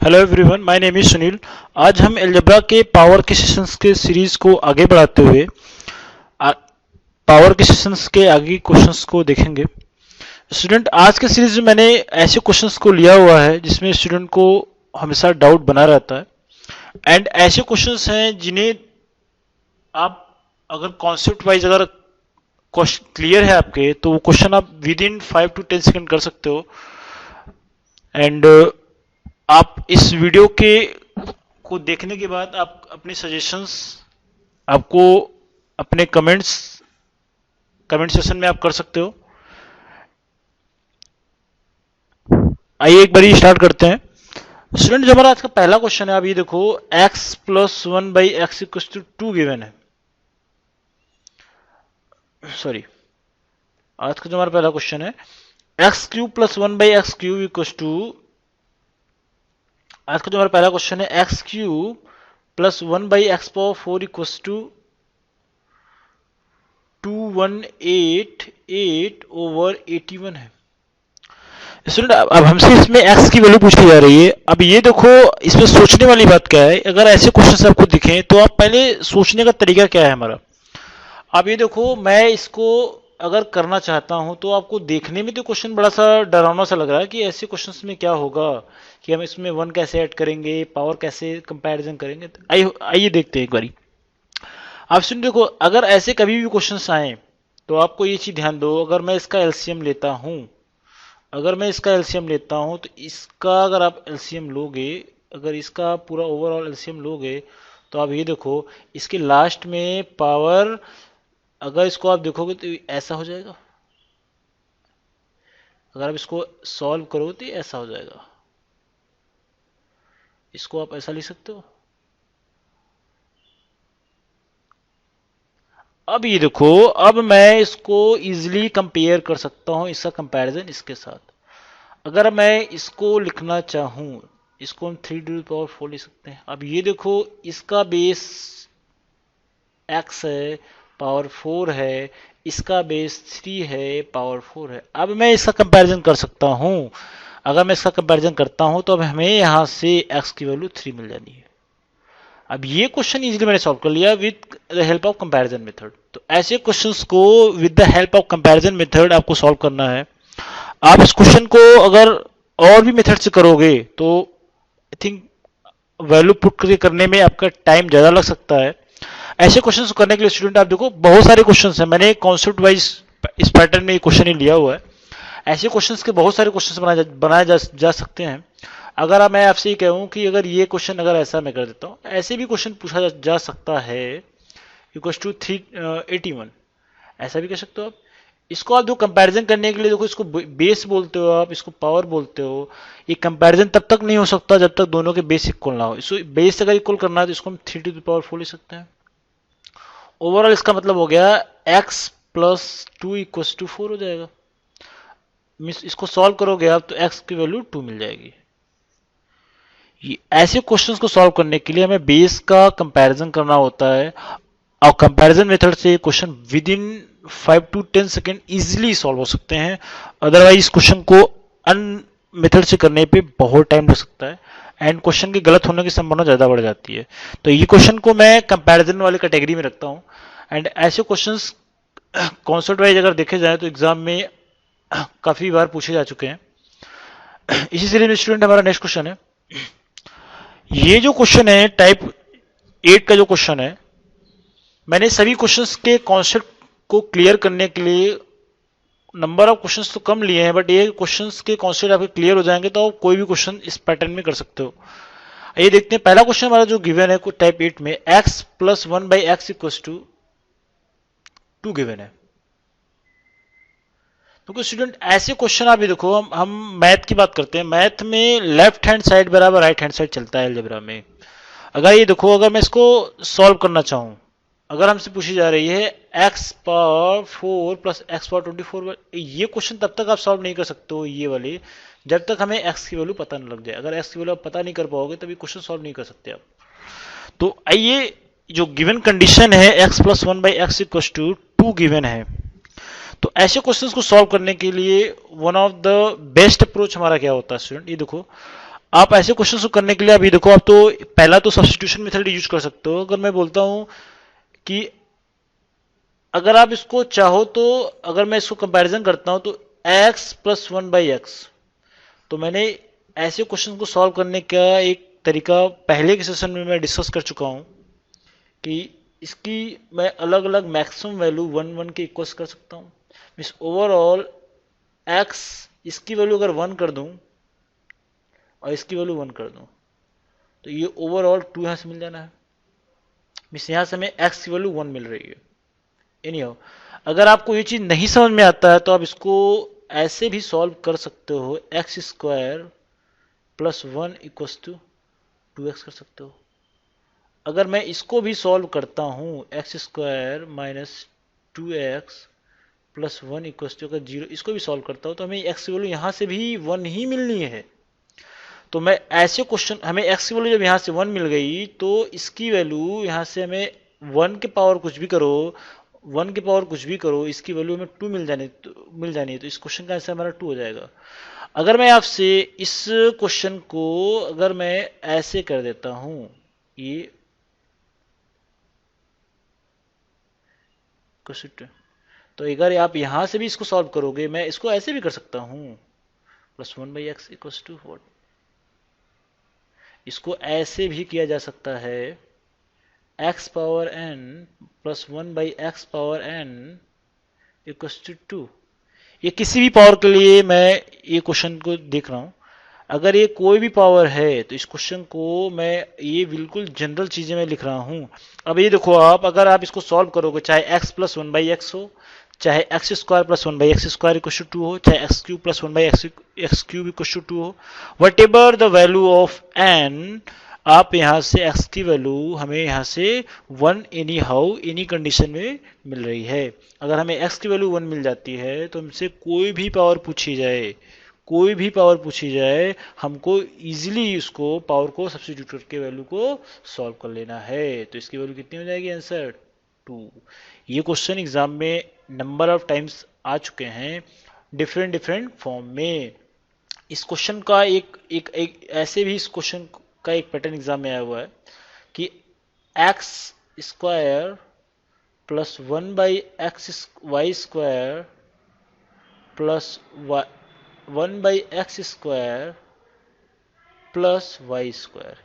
Hello everyone, my name is Sunil. आज हम algebra के पावर के सेशंस के सीरीज को आगे बढ़ाते हुए पावर के सेशंस के आगे क्वेश्चंस को देखेंगे। स्टूडेंट, आज के सीरीज में मैंने ऐसे क्वेश्चंस को लिया हुआ है जिसमें स्टूडेंट को हमेशा डाउट बना रहता है एंड ऐसे क्वेश्चंस हैं जिन्हें आप अगर कॉन्सेप्ट वाइज अगर क्लियर है आपके तो वो क्वेश्चन आप विद इन 5 to 10 सेकंड कर सकते हो। एंड आप इस वीडियो के को देखने के बाद आप अपने सजेशंस आपको अपने कमेंट सेशन में आप कर सकते हो। आइए एक बारी स्टार्ट करते हैं। स्टूडेंट, जो हमारा आज का पहला क्वेश्चन है, आप ये देखो x plus 1/x equal to 2 given है। सॉरी, आज का जो हमारा पहला क्वेश्चन है x cube plus 1/x cube equal to, आज का जो हमारा पहला क्वेश्चन है x cube plus 1/x⁴ equals to 2188/81 है। स्टूडेंट, अब हमसे इसमें x की वैल्यू पूछी जा रही है। अब ये देखो, इसमें सोचने वाली बात क्या है, अगर ऐसे क्वेश्चन आपको दिखें तो आप पहले सोचने का तरीका क्या है हमारा। अब ये देखो, मैं इसको अगर करना चाहता हूं तो आपको देखने में तो क्वेश्चन बड़ा सा डरावना सा लग रहा है कि ऐसे क्वेश्चंस में क्या होगा कि हम इसमें 1 कैसे ऐड करेंगे, पावर कैसे कंपैरिजन करेंगे। आइए देखते हैं एक बारी। आप सुन देखो, अगर ऐसे कभी भी क्वेश्चंस आए तो आपको ये चीज ध्यान दो, अगर मैं इसका एलसीएम लेता हूं, तो इसका अगर आप एलसीएम लोगे, अगर इसका पूरा ओवरऑल एलसीएम लोगे तो आप ये देखो इसके लास्ट में पावर, अगर इसको आप देखोगे तो ऐसा हो जाएगा। अगर आप इसको सॉल्व करोगे तो ऐसा हो जाएगा। इसको आप ऐसा लिख सकते हो। अब ये देखो, अब मैं इसको इजीली कंपेयर कर सकता हूं, इसका कंपैरिजन इसके साथ। अगर मैं इसको लिखना चाहूं, इसको हम 3⁴ लिख सकते हैं। अब ये देखो, इसका बेस x है, पावर 4 है, इसका बेस 3 है, पावर 4 है। अब मैं इसका कंपैरिजन कर सकता हूं। अगर मैं इसका कंपैरिजन करता हूं तो अब हमें यहां से x की वैल्यू 3 मिल जानी है। अब ये क्वेश्चन इजीली मैंने सॉल्व कर लिया with the help of comparison method. तो ऐसे क्वेश्चंस को with the help of comparison method आपको सॉल्व करना है। आप इस क्वेश्चन को अगर और भी मेथड से करोगे तो आई थिंक वैल्यू पुट करके करने में आपका टाइम ज्यादा लग सकता है। ऐसे क्वेश्चन को करने के लिए स्टूडेंट आप देखो, बहुत सारे क्वेश्चन हैं। मैंने कॉन्सेप्ट वाइज इस पैटर्न में क्वेश्चन ही लिया हुआ है। ऐसे क्वेश्चंस के बहुत सारे क्वेश्चंस बनाए जा सकते हैं। अगर मैं आपसे ये कहूं कि अगर ये क्वेश्चन अगर ऐसा मैं कर देता हूं, ऐसे भी क्वेश्चन पूछा जा सकता है इक्वल टू 381, ऐसा भी कर सकते हो आप। इसको आप जो कंपैरिजन करने के लिए देखो, इसको बेस बोलते हो आप, इसको पावर बोलते हो। ये कंपैरिजन तब तक नहीं हो सकता जब तक दोनों के बेस इक्वल ना हो। इसको बेस अगर इक्वल करना है तो इसको हम 3⁴ लिख सकते हैं। ओवरऑल इसका मतलब हो गया x प्लस 2 इक्वल टू 4 हो जाएगा। इसको सॉल्व करोगे आप तो x की वैल्यू 2 मिल जाएगी। ये ऐसे क्वेश्चंस को सॉल्व करने के लिए हमें बेस का कंपैरिजन करना होता है और कंपैरिजन मेथड से question with in 5 to 10 second easily solve हो सकते हैं। अदरवाइज इस क्वेश्चन को अन मेथड से करने पे बहुत टाइम लग सकता है एंड क्वेश्चन के गलत होने की संभावना ज़्यादा बढ़ जाती है। तो ये क्वेश्चन को मैं कंपैरिजन वाली कैटेगरी में रखता हूँ। एंड ऐसे क्वेश्चंस कॉन्सेप्ट वाइज अगर देखे जाए तो एग्जाम में काफ़ी बार पूछे जा चुके हैं। इसी सीरीज में स्टूडेंट हमारा नेक्स्ट क्वेश्चन है। ये जो क्वेश्चन है टाइप 8 का जो क्वेश्चन है, मैंने सभी क्वेश्चंस के कॉन्सेप्ट को क्लियर करने के लिए नंबर ऑफ क्वेश्चंस तो कम लिए हैं, बट ये क्वेश्चंस के कॉन्सेप्ट आपके क्लियर हो जाएंगे तो आप कोई भी क्वेश्चन इस पैटर्न में कर सकते हो। ये देखते हैं, पहला क्वेश्चन हमारा जो गिवन है टाइप 8 में, x plus 1/x equal to 2 given है। तो स्टूडेंट ऐसे क्वेश्चन आप ये देखो, हम मैथ की बात करते हैं। मैथ में लेफ्ट हैंड साइड बराबर राइट हैंड साइड चलता है अलजेब्रा में। अगर ये देखो, अगर मैं इसको सॉल्व करना चाहूं, अगर हमसे पूछी जा रही है x power 4 plus x power 24, ये क्वेश्चन तब तक आप सॉल्व नहीं कर सकते हो ये वाले, जब तक हमें x की वैल्यू पता न लग जाए। अगर x की वैल्यू आप पता नहीं कर पाओगे तभी क्वेश्चन सॉल्व नहीं कर सकते आप। तो आइए, जो गिवन कंडीशन है x plus 1/x equal to 2 given है, तो ऐसे क्वेश्चंस को सॉल्व करने के लिए one of the best approach हमारा क्या होता है स्टूडेंट, ये देखो, आप ऐसे क्वेश्चन को करने के लिए अभी देखो, आप तो पहला तो सब्स्टिट्यूशन मेथड यूज कर सकते हो। अगर मैं बोलता हूं कि अगर आप इसको चाहो तो, अगर मैं इसको कंपैरिजन करता हूं तो x plus one by x, तो मैंने ऐसे क्वेश्चन को सॉल्व करने का एक तरीका पहले के सेशन में मैं डिस्कस कर चुका हूं कि इसकी मैं अलग अलग मैक्सिमम वैल्यू वन वन के इक्वल्स कर सकता हूं। मीन्स ओवरऑल x, इसकी वैल्यू अगर वन कर दूं और इसकी वैल्यू वन कर दूं, तो ये ओवरऑल टू यहां से मिल जाना है। मीन्स यहां से हमें x की वैल्यू वन मिल रही है। एनीहाउ, अगर आपको ये चीज नहीं समझ में आता है तो आप इसको ऐसे भी सॉल्व कर सकते हो, x square plus one equals to two x कर सकते हो। अगर मैं इसको भी सॉल्व करता हूं, x square minus two x plus one equals to, अगर जीरो, इसको भी सॉल्व करता हूं तो हमें एक्स की वैल्यू यहां से भी वन ही मिलनी है। तो मैं ऐसे क्वेश्चन, हमें एक्स की वैल्यू जब यहां से वन मिल गई तो इसकी वैल्यू यहां से हमें वन के पावर कुछ भी करो, वन के पावर कुछ भी करो, इसकी वैल्यू हमें टू मिल जानी है। तो इस क्वेश्चन का आंसर हमारा टू हो जाएगा। अगर मैं आपसे इस क्वेश्चन को अगर मैं ऐसे कर देता हूं, ये क्वेश्चन, तो अगर आप यहां से भी इसको सॉल्व करोगे, मैं इसको ऐसे भी कर सकता हूं, plus one by x equals to what, इसको ऐसे भी किया जा सकता है, x power n plus one by x power n equals to two. ये किसी भी पावर के लिए मैं ये क्वेश्चन को देख रहा हूं। अगर ये कोई भी पावर है तो इस क्वेश्चन को मैं, ये बिल्कुल जनरल चीजें मैं लिख रहा हूं। अब ये देखो आप, अगर आप इसको सॉल्व करोगे, चाहे x plus one by x हो, चाहे x square plus one by x square equal to हो, चाहे x cube plus one by x cube equal to हो, whatever the value of n, आप यहां से x की वैल्यू हमें यहां से one anyhow any condition में मिल रही है। अगर हमें x की वैल्यू वन मिल जाती है तो हमसे कोई भी पावर पूछी जाए, कोई भी पावर पूछी जाए, हमको इजीली उसको पावर को सब्स्टिट्यूट करके वैल्यू को सॉल्व कर लेना है। तो इसकी वैल्यू कितनी हो जाएगी, आंसर टू। ये क्वेश्चन एग्जाम में नंबर ऑफ टाइम्स आ चुके हैं डिफरेंट डिफरेंट फॉर्म में। इस क्वेश्चन का एक ऐसे भी इस क्वेश्चन का एक पैटर्न एग्जाम में आया हुआ है कि x square plus one by x y square plus one by x square plus y square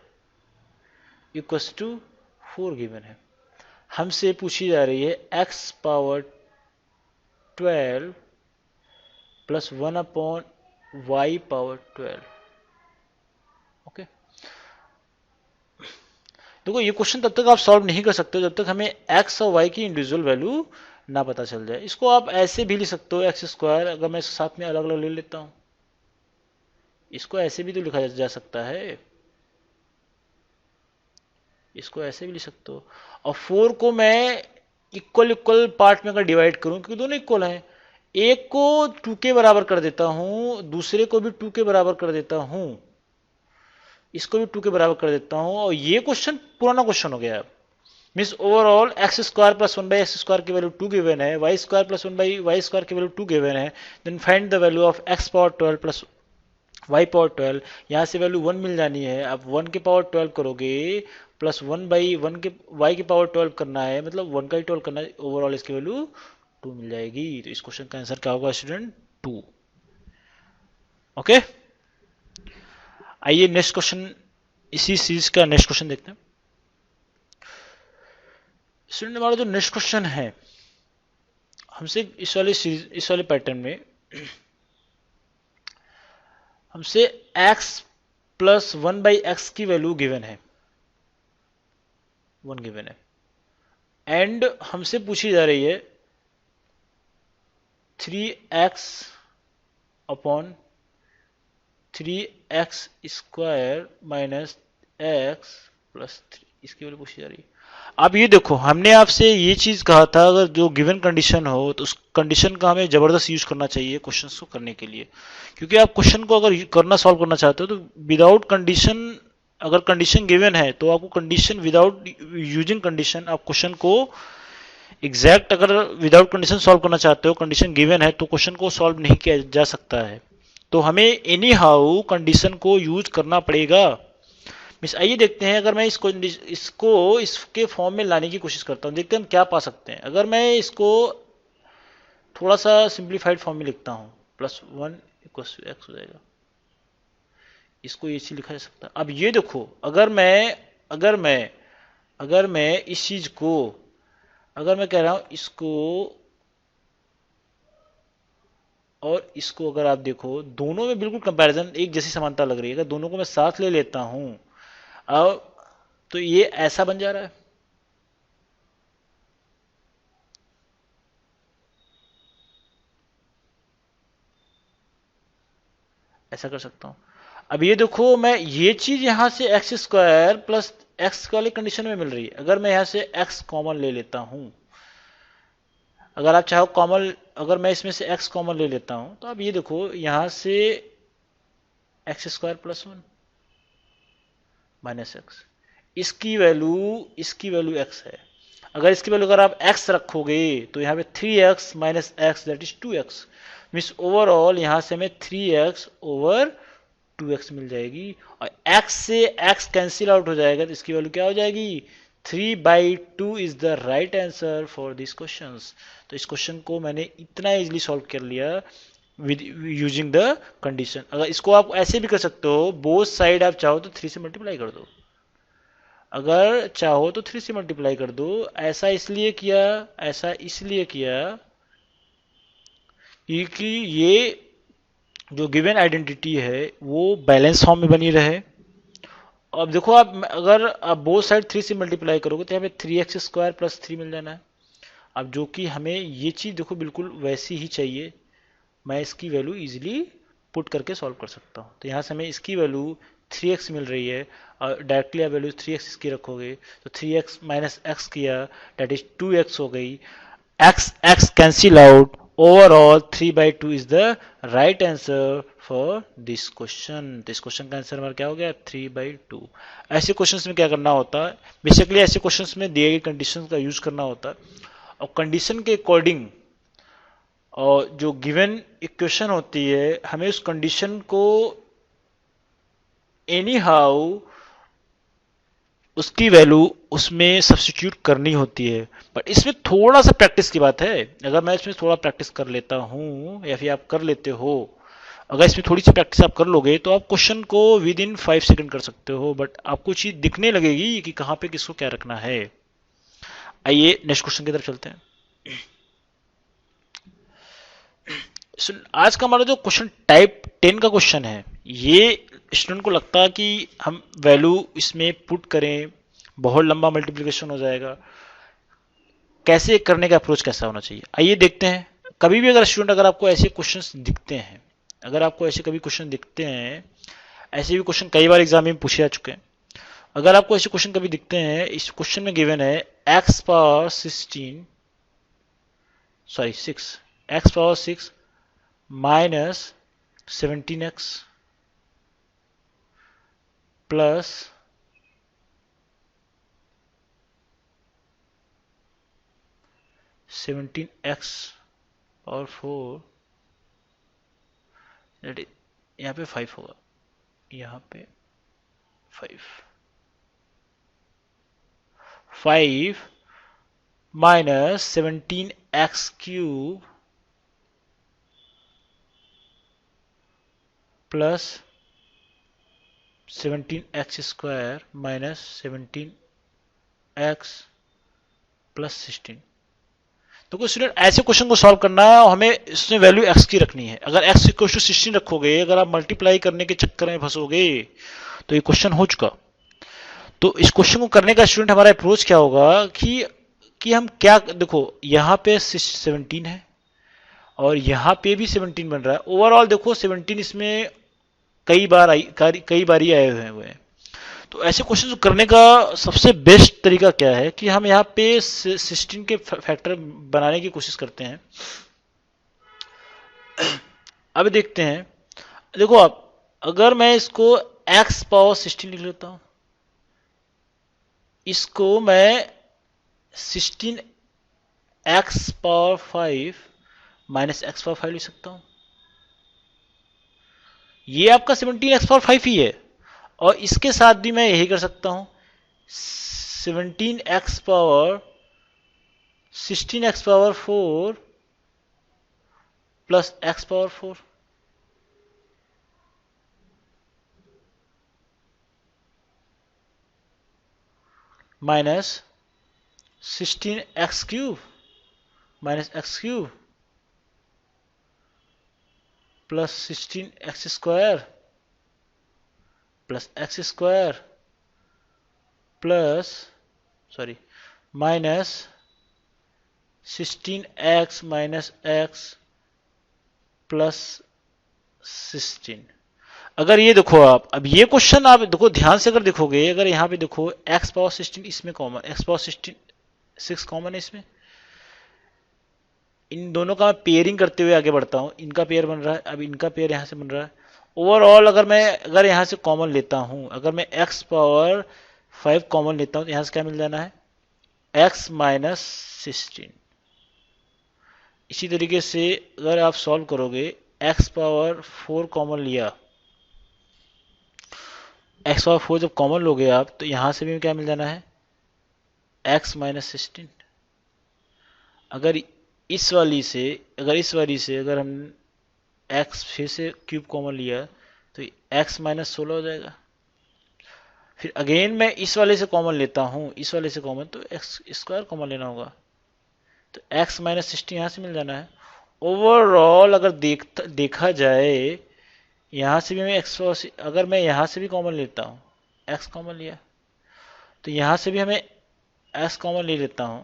equals to four given है। हमसे पूछी जा रही है x power 12 plus one upon y power 12। Okay, देखो ये क्वेश्चन तब तक आप सॉल्व नहीं कर सकते जब तक हमें एक्स और वाई की इंडिविजुअल वैल्यू ना पता चल जाए। इसको आप ऐसे भी लिख सकते हो, एक्स स्क्वायर, अगर मैं इसके साथ में अलग अलग ले लेता हूं, इसको ऐसे भी तो लिखा जा सकता है, इसको ऐसे भी लिख सकते हो। और फोर को मैं इक्वल इक्वल पार्ट में अगर डिवाइड करूं, क्योंकि दोनों इक्वल हैं, एक को टू के बराबर कर देता हूं, दूसरे को भी टू के बराबर कर देता हूं, इसको भी टू के बराबर कर देता हूं, और ये क्वेश्चन पुराना क्वेश्चन हो गया। Means overall x square plus one by x square की वैल्यू टू गिवन है, y square plus one by y square की वैल्यू टू गिवन है, then find the value of x power 12 plus y power 12। यहां से value one मिल जानी है। अब one के पावर 12 करोगे प्लस वन बाई वन के वाई की पावर 12 करना है, मतलब वन का ही 12 करना है, ओवरऑल इसकी वैल्यू टू मिल जाएगी। तो इस क्वेश्चन का आंसर क्या होगा स्टूडेंट, टू। ओके, आइए नेक्स्ट क्वेश्चन, इसी सीरीज का नेक्स्ट क्वेश्चन देखते हैं। स्टूडेंट हमारा जो नेक्स्ट क्वेश्चन है, हमसे इस वाले सीरीज, इस वाले पैटर्न में हमसे x plus one by x की वैल्यू गिवन है, वन गिवन है, एंड हमसे पूछी जा रही है 3x upon 3x square minus x plus three, इसकी वैल्यू पूछी जा रही है। अब ये देखो, हमने आपसे ये चीज कहा था अगर जो गिवन कंडीशन हो तो उस कंडीशन का हमें जबरदस्त यूज करना चाहिए क्वेश्चंस को करने के लिए, क्योंकि आप क्वेश्चन को अगर करना सॉल्व करना चाहते हो तो विदाउट कंडीशन, अगर कंडीशन गिवन है तो आपको कंडीशन, विदाउट यूजिंग कंडीशन आप क्वेश्चन को एग्जैक्ट, अगर विदाउट कंडीशन सॉल्व करना चाहते हो, कंडीशन गिवन है तो क्वेश्चन को सॉल्व नहीं किया जा सकता है। तो हमें एनी हाउ कंडीशन को यूज करना पड़ेगा। मिस आइए देखते हैं, अगर मैं इसको इसके फॉर्म में लाने की कोशिश करता हूँ, देखते हैं हम क्या पा सकते हैं। अगर मैं इसको थोड़ा सा सिंप्लीफाइड फॉर्म में लिखता हूँ, +1 = x हो जाएगा, इसको ऐसे लिखा जा सकता है। अब ये देखो, अगर मैं इस चीज को, अगर मैं कह रहा हूं इसको और इसको, अगर आप देखो दोनों में बिल्कुल कंपैरिजन एक जैसी समानता लग रही है, अगर दोनों को मैं साथ ले लेता हूं अब, तो ये ऐसा बन जा रहा है, ऐसा कर सकता हूं। अब ये देखो, मैं ये चीज यहां से x² प्लस एक्स वाली कंडीशन में मिल रही है, अगर मैं यहां से x कॉमन ले लेता हूं, अगर आप चाहो कॉमन, अगर मैं इसमें से x कॉमन ले लेता हूं, तो आप ये देखो यहां से x² + 1 - x, इसकी वैल्यू x है। अगर इसकी वैल्यू अगर आप x रखोगे तो यहाँ पे 3x - x that is 2x, means overall यहां से हमें 3x ओवर 2x मिल जाएगी, और x से x कैंसिल आउट हो जाएगा, तो इसकी वैल्यू क्या हो जाएगी, 3/2 is the right answer for this question. तो इस क्वेश्चन को मैंने इतना इजीली सॉल्व कर लिया विद यूजिंग द कंडीशन। अगर इसको आप ऐसे भी कर सकते हो, बोथ साइड आप चाहो तो 3 से मल्टीप्लाई कर दो, अगर चाहो तो 3 से मल्टीप्लाई कर दो। ऐसा इसलिए किया क्योंकि ये जो गिवन आइडेंटिटी है वो बैलेंस फॉर्म में बनी रहे। अब देखो, आप अगर आप बोथ साइड 3 से मल्टीप्लाई करोगे तो यहाँ पे 3x² + 3 मिल जाना है। अब जो कि हमें ये चीज देखो बिल्कुल वैसी ही चाहिए, मैं इसकी वैल्यू इजीली पुट करके सॉल्व कर सकता हूँ। तो यहाँ से हमें इसकी वैल्यू 3x मिल रही है, और डायरेक्टली आप वैल्यू 3x इसकी रखोगे तो 3x - x किया दैट इज 2x हो गई, x cancel out, overall 3/2 is the right answer for this question. तो इस क्वेश्चन का आंसर हमारा क्या हो गया, 3/2। ऐसे क्वेश्चंस में क्या करना होता है, बेसिकली ऐसे क्वेश्चंस में दिए गए कंडीशन का यूज करना होता है, और कंडीशन के अकॉर्डिंग और जो गिवन इक्वेशन होती है हमें उस कंडीशन को एनी हाउ उसकी वैल्यू उसमें सब्स्टिट्यूट करनी होती है। बट इसमें थोड़ा सा प्रैक्टिस की बात है, अगर मैं इसमें थोड़ा प्रैक्टिस कर लेता हूं या फिर आप कर लेते हो, अगर इसमें थोड़ी सी प्रैक्टिस आप कर लोगे तो आप क्वेश्चन को विद इन 5 सेकंड कर सकते हो, बट आपको चीज दिखने लगेगी कि कहां पे किसको क्या रखना है। आइए नेक्स्ट क्वेश्चन की तरफ चलते हैं। आज का हमारा जो क्वेश्चन टाइप 10 का क्वेश्चन है, ये स्टूडेंट को लगता है कि हम वैल्यू इसमें पुट करें, बहुत लंबा मल्टीप्लिकेशन हो जाएगा, कैसे करने का अप्रोच कैसा होना चाहिए, आइए देखते हैं। कभी भी अगर स्टूडेंट, अगर आपको ऐसे क्वेश्चंस दिखते हैं, अगर आपको ऐसे कभी क्वेश्चन दिखते हैं, ऐसे भी क्वेश्चन कई बार एग्जाम में पूछे जा चुके हैं, अगर आपको ऐसे क्वेश्चन कभी दिखते हैं, इस क्वेश्चन में गिवन है x⁻6 -17x प्लस 17x⁴, यहाँ पे 5 होगा, यहाँ पे 5 -17x³ plus 17x² -17x plus 16। तो कुछ स्टूडेंट ऐसे क्वेश्चन को सॉल्व करना है और हमें इसमें वैल्यू x की रखनी है। अगर x = 16 रखोगे, अगर आप मल्टीप्लाई करने के चक्कर में फंसोगे तो ये क्वेश्चन हो चुका। तो इस क्वेश्चन को करने का स्टूडेंट हमारा अप्रोच क्या होगा कि हम क्या, देखो यहाँ पे 17 है और यहाँ पे भी 17 बन रहा है, ओवरऑल देखो 17 इसमें कई बारी आए हुए हैं। तो ऐसे क्वेश्चन करने का सबसे बेस्ट तरीका क्या है कि हम यहाँ पे 16 के फैक्टर बनाने की कोशिश करते हैं। अब देखते हैं, देखो आप, अगर मैं इसको x⁻16 लिख लेता हूं, इसको मैं 16x⁵ - x⁵ लिख सकता हूं, ये आपका 17x⁵ ही है, और इसके साथ भी मैं यही कर सकता हूं, 16x⁴ plus x⁴ minus 16x³ minus x³ plus 16x² plus x² plus minus 16x minus x plus 16। अगर ये देखो आप, अब ये क्वेश्चन आप देखो ध्यान से, अगर देखोगे, अगर यहाँ पे देखो x⁴ इसमें कॉमन, x⁴ 6 कॉमन है इसमें, इन दोनों का मैं पेयरिंग करते हुए आगे बढ़ता हूं, इनका पेयर बन रहा है, अब इनका पेयर यहां से बन रहा है। ओवरऑल अगर यहां से कॉमन लेता हूं, अगर मैं x⁴ कॉमन लेता हूं तो यहां से क्या मिल जाना है, x माइनस 16। इसी तरीके से अगर आप सॉल्व करोगे, x⁴ कॉमन लिया, x⁴ जब कॉमन लोगे आप तो यहां से भी क्या मिल जाना है, x माइनस 16। अगर इस वाली से अगर हम x फिर से क्यूब कॉमन लिया तो x माइनस 16 हो जाएगा। फिर अगेन मैं इस वाले से कॉमन लेता हूं, इस वाले से कॉमन, तो x² कॉमन लेना होगा, तो x माइनस 16 यहां से मिल जाना है। ओवरऑल अगर देखा जाए, यहां से भी मैं अगर मैं यहां से भी कॉमन लेता हूं, x कॉमन लिया, तो यहां से भी हमें x कॉमन ले लेता हूं,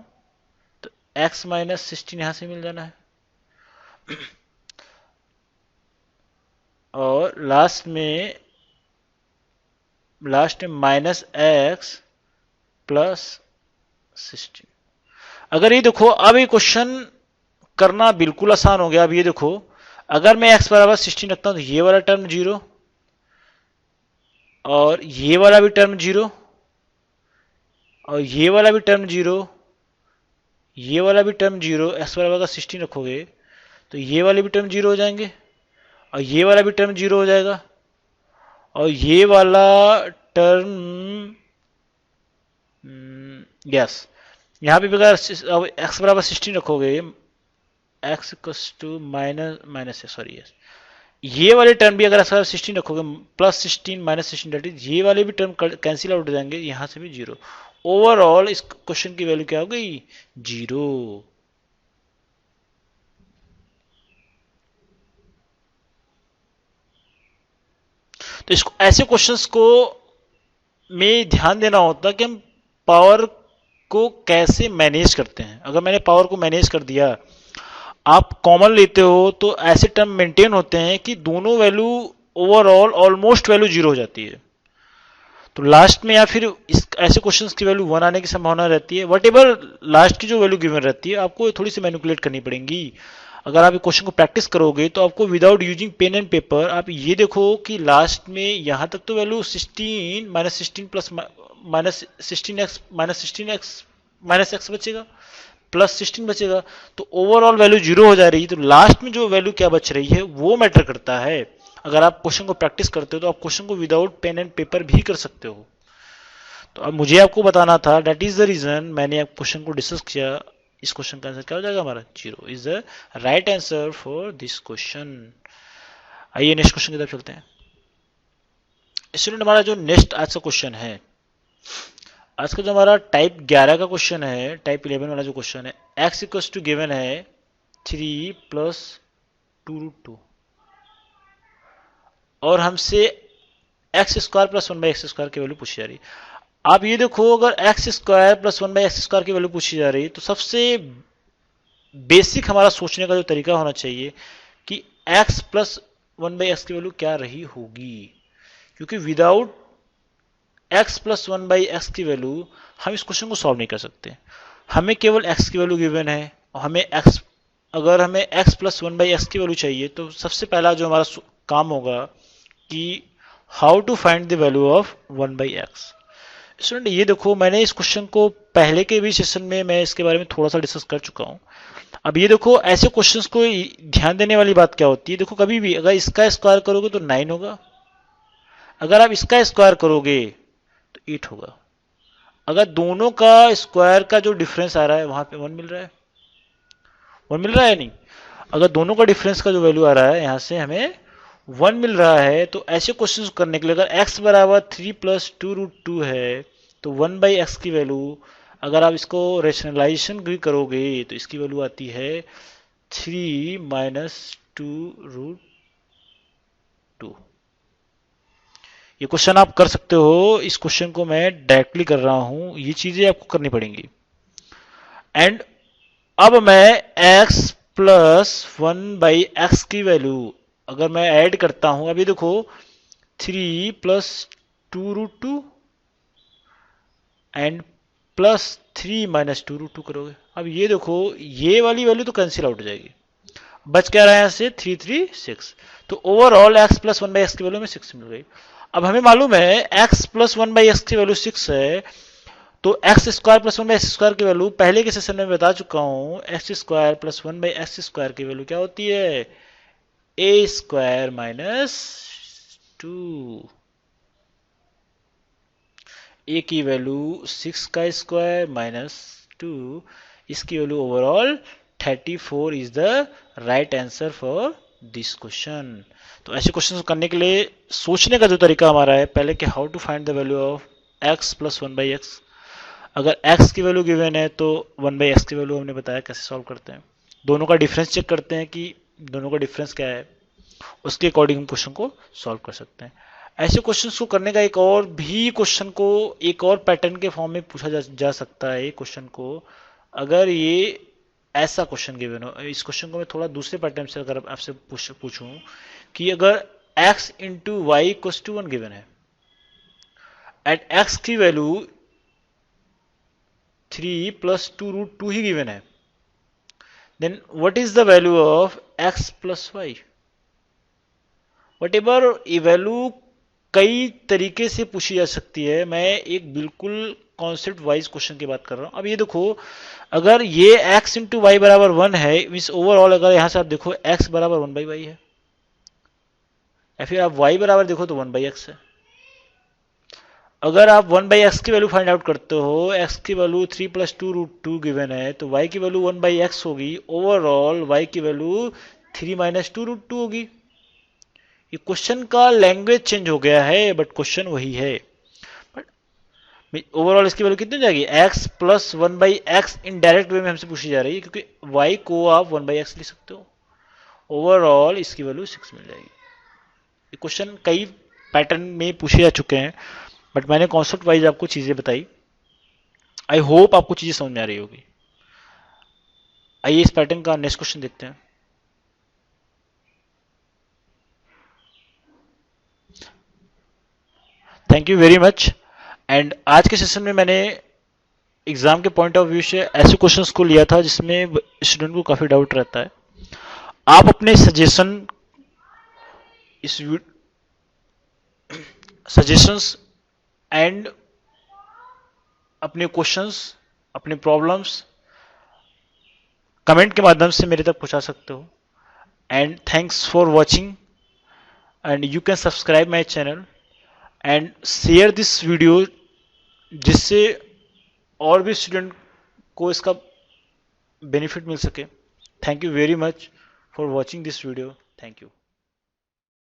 तो x माइनस 16 यहां से मिल जाना है। और लास्ट में माइनस x प्लस 16। अगर ये देखो, अब ये क्वेश्चन करना बिल्कुल आसान हो गया। अब ये देखो, अगर मैं x बराबर 16 रखता हूं तो ये वाला टर्म 0, और ये वाला भी टर्म 0, और ये वाला भी टर्म 0, ये वाला भी टर्म 0, x बराबर का 16 रखोगे तो ये वाले भी टर्म 0 हो जाएंगे, और ये वाला भी टर्म 0 हो जाएगा, और ये वाला टर्म यस, यहां पे अगर x बराबर 16 रखोगे, x equals to minus yes, ये वाले टर्म भी अगर x 16 रखोगे, प्लस 16 माइनस 16, डेट इज ये वाले भी टर्म कैंसिल आउट हो जाएंगे, यहां से भी 0। ओवरऑल इस क्वेश्चन की वैल्यू क्या हो गई, 0। तो इसको, ऐसे क्वेश्चंस को में ध्यान देना होता है कि हम पावर को कैसे मैनेज करते हैं। अगर मैंने पावर को मैनेज कर दिया, आप कॉमन लेते हो तो ऐसे टर्म मेंटेन होते हैं कि दोनों वैल्यू ओवरऑल ऑलमोस्ट वैल्यू 0 हो जाती है। तो लास्ट में या फिर ऐसे क्वेश्चंस की वैल्यू 1 आने की संभावना रहती है। वट एवर लास्ट की जो वैल्यू गिवन रहती है, आपको थोड़ी सी मैनिपुलेट करनी पड़ेगी। अगर आप क्वेश्चन को प्रैक्टिस करोगे तो आपको without using pen and paper, आप ये देखो कि लास्ट में यहां तक तो value 16 minus 16 plus minus 16x minus x बचेगा, प्लस 16 बचेगा, तो ओवरऑल वैल्यू 0 हो जा रही है। तो लास्ट में जो वैल्यू क्या बच रही है वो मैटर करता है। अगर आप क्वेश्चन को प्रैक्टिस करते हो तो आप क्वेश्चन को विदाउट पेन एंड पेपर भी कर सकते हो। तो अब मुझे आपको बताना था, दैट इज द रीजन मैंने आप क्वेश्चन को डिस्कस किया। इस क्वेश्चन का आंसर क्या हो जाएगा हमारा, 0 is the right answer for this question. आइए नेक्स्ट क्वेश्चन की तरफ चलते हैं। स्टूडेंट, हमारा जो नेक्स्ट आज का क्वेश्चन है, आज का जो हमारा टाइप 11 का क्वेश्चन है, टाइप 11 वाला जो क्वेश्चन है, x इक्वल टू गिवन है 3 प्लस 2√2, और हमसे x² प्लस 1/x² की वैल्यू पूछी जा रही है। आप ये देखो, अगर x² प्लस 1/x² की वैल्यू पूछी जा रही है तो सबसे बेसिक हमारा सोचने का जो तरीका होना चाहिए कि x प्लस 1/x की वैल्यू क्या रही होगी, क्योंकि विदाउट x प्लस 1/x की वैल्यू हम इस क्वेश्चन को सॉल्व नहीं कर सकते। हमें केवल x की वैल्यू गिवन है, और अगर हमें x प्लस 1/x की वैल्यू चाहिए तो सबसे पहला जो हमारा काम होगा कि how to find the value of 1/x। Student, ये देखो, मैंने इस क्वेश्चन को पहले के भी सेशन में मैं इसके बारे में थोड़ा सा डिस्कस कर चुका हूं। अब ये देखो ऐसे क्वेश्चंस को ध्यान देने वाली बात क्या होती है, देखो कभी भी अगर इसका स्क्वायर करोगे तो 9 होगा, अगर आप इसका स्क्वायर करोगे तो 8 होगा। अगर दोनों का स्क्वायर का जो डिफरेंस आ रहा है वहां पे 1 मिल रहा है, 1 मिल रहा है नहीं, अगर दोनों का डिफरेंस का जो वैल्यू आ रहा है यहां से हमें 1 मिल रहा है, तो ऐसे क्वेश्चंस करने के लिए अगर x बराबर 3 प्लस 2√2 है तो 1/x की वैल्यू, अगर आप इसको रेशनलाइजेशन भी करोगे तो इसकी वैल्यू आती है 3 माइनस 2√2। ये क्वेश्चन आप कर सकते हो, इस क्वेश्चन को मैं डायरेक्टली कर रहा हूं, ये चीजें आपको करनी पड़ेंगी। एंड अब मैं x प्लस 1/x की वैल्यू अगर मैं ऐड करता हूं, अभी देखो 3 प्लस 2√2 एंड प्लस 3 माइनस 2√2 करोगे, अब ये देखो ये वाली वैल्यू तो कैंसिल आउट हो जाएगी, बच क्या रहा है यहां से 336। तो ओवरऑल x प्लस 1/x की वैल्यू में 6 मिल गई। अब हमें मालूम है x प्लस 1/x की वैल्यू 6 है, तो x square plus 1/x square की वैल्यू पहले के सेशन में बता चुका हूं, x square plus 1/x square की वैल्यू क्या होती है, ए स्क्वायर माइनस 2। ए की वैल्यू 6 का स्क्वायर माइनस 2, इसकी value overall 34 is the right answer for this question. तो ऐसे क्वेश्चन करने के लिए सोचने का जो तरीका हमारा है पहले कि how to find the value of x plus 1/x। अगर x की वैल्यू गिवन है तो 1/x की वैल्यू हमने बताया कैसे सॉल्व करते हैं, दोनों का डिफरेंस चेक करते हैं कि दोनों का डिफरेंस क्या है, उसके अकॉर्डिंग हम क्वेश्चन को सॉल्व कर सकते हैं। ऐसे क्वेश्चंस को करने का एक और भी क्वेश्चन को एक और पैटर्न के फॉर्म में पूछा जा सकता है क्वेश्चन को, अगर ये ऐसा क्वेश्चन गिवन हो, इस क्वेश्चन को मैं थोड़ा दूसरे पैटर्न से अगर आपसे पूछूं कि अगर x into y equals to 1 given है, एट x की वैल्यू 3 प्लस 2√2 ही गिवन है, then what is the value of x plus y. Whatever ये वैल्यू कई तरीके से पूछी जा सकती है, मैं एक बिल्कुल कॉन्सेप्ट वाइज क्वेश्चन की बात कर रहा हूं। अब ये देखो अगर ये x इंटू वाई बराबर 1 है, मीन्स ओवरऑल अगर यहां से आप देखो x बराबर 1/y है, या फिर आप y बराबर देखो तो 1/x है। अगर आप 1/x की वैल्यू फाइंड आउट करते हो, x की वैल्यू 3 प्लस 2√2 गिवन है, तो y की वैल्यू 1/x होगी, ओवरऑल y की वैल्यू 3 माइनस 2√2 होगी। ये क्वेश्चन का लैंग्वेज चेंज हो गया है बट क्वेश्चन वही है। बट ओवरऑल इसकी वैल्यू कितनी हो जाएगी, x plus 1/x indirect way में हमसे पूछी जा रही है, क्योंकि y को आप 1/x लिख सकते हो, ओवरऑल इसकी वैल्यू 6 मिल जाएगी। ये क्वेश्चन कई पैटर्न में पूछे जा चुके हैं, बट मैंने कॉन्सेप्ट वाइज आपको चीजें बताई। आई होप आपको चीजें समझ में आ रही होगी। आइए इस पैटर्न का नेक्स्ट क्वेश्चन देखते हैं। Thank you very much. And आज के सेशन में मैंने एग्जाम के पॉइंट ऑफ व्यू से ऐसे क्वेश्चंस को लिया था जिसमें स्टूडेंट को काफी डाउट रहता है। आप अपने सजेशंस एंड अपने क्वेश्चंस, अपने प्रॉब्लम्स कमेंट के माध्यम से मेरे तक पहुंचा सकते हो। And thanks for watching, and you can subscribe my channel and share this video, जिससे और भी स्टूडेंट को इसका बेनिफिट मिल सके। Thank you very much for watching this video. Thank you.